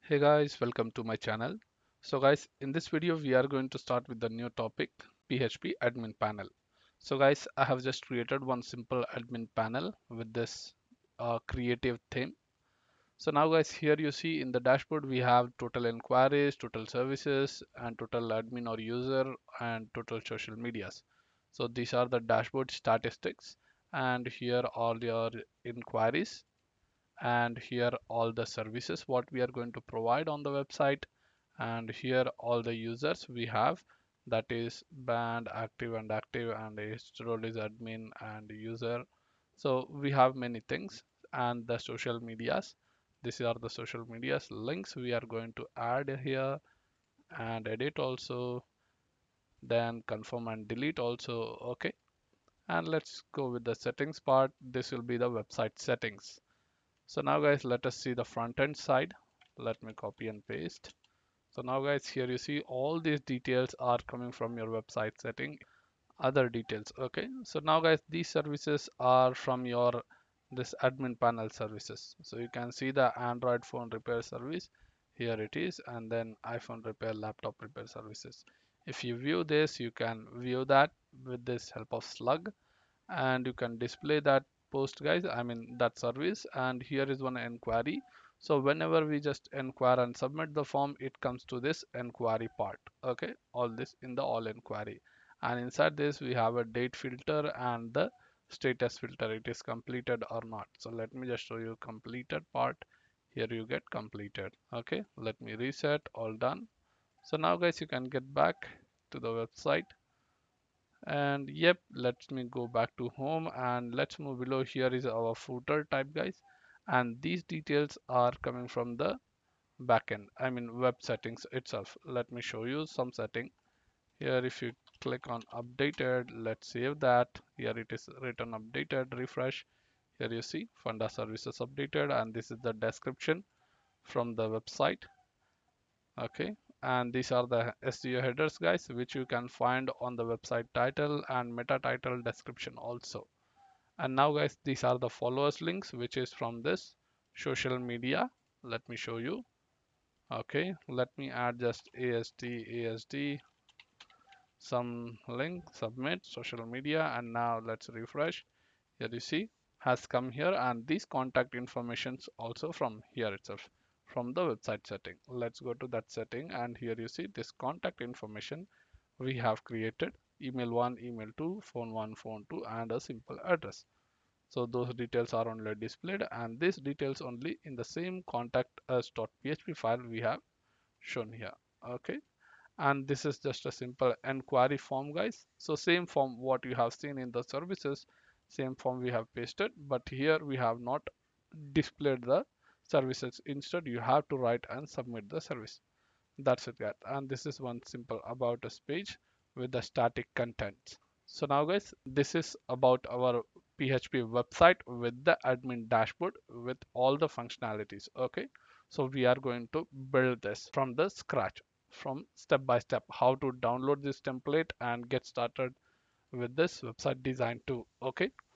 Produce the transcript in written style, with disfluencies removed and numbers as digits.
Hey guys, welcome to my channel. So guys, in this video we are going to start with the new topic PHP admin panel. So guys, I have just created one simple admin panel with this creative theme. So now guys, here you see in the dashboard we have total inquiries, total services, and total admin or user, and total social medias. So these are the dashboard statistics, and here all your inquiries, and here all the services what we are going to provide on the website, and here all the users we have, that is banned, active and active, and its role is admin and user. So we have many things. And the social medias, these are the social medias links we are going to add here and edit also, then confirm and delete also. Okay, and let's go with the settings part. This will be the website settings. So now guys, let us see the front end side. Let me copy and paste. So now guys, here you see all these details are coming from your website setting, other details. Okay, so now guys, these services are from your this admin panel services. So you can see the Android phone repair service, here it is, and then iPhone repair, laptop repair services. If you view this, you can view that with this help of slug, and you can display that post guys, I mean that service. And here is one inquiry. So whenever we just inquire and submit the form, it comes to this inquiry part. Okay, all this in the all inquiry, and inside this we have a date filter and the status filter, it is completed or not. So let me just show you completed part. Here you get completed. Okay, let me reset, all done. So now guys, you can get back to the website, and yep, let me go back to home and let's move below. Here is our footer type guys, and these details are coming from the backend, I mean web settings itself. Let me show you some setting here. If you click on updated, let's save that. Here it is written updated, refresh. Here you see funda services updated, and this is the description from the website. Okay, and these are the SEO headers guys, which you can find on the website title and meta title description also. And now guys, these are the followers links, which is from this social media. Let me show you. Okay, let me add just ASD some link, submit social media, and now let's refresh. Here you see has come here, and these contact informations also from here itself, from the website setting. Let's go to that setting, and here you see this contact information we have created: email 1, email 2, phone 1, phone 2, and a simple address. So those details are only displayed, and these details only in the same contact us.php file we have shown here. Okay, and this is just a simple enquiry form guys. So same form what you have seen in the services, same form we have pasted, but here we have not displayed the services. Instead you have to write and submit the service. That's it guys, and this is one simple about us page with the static content. So now guys, this is about our PHP website with the admin dashboard with all the functionalities. Okay, so we are going to build this from the scratch, from step by step, how to download this template and get started with this website design too. Okay,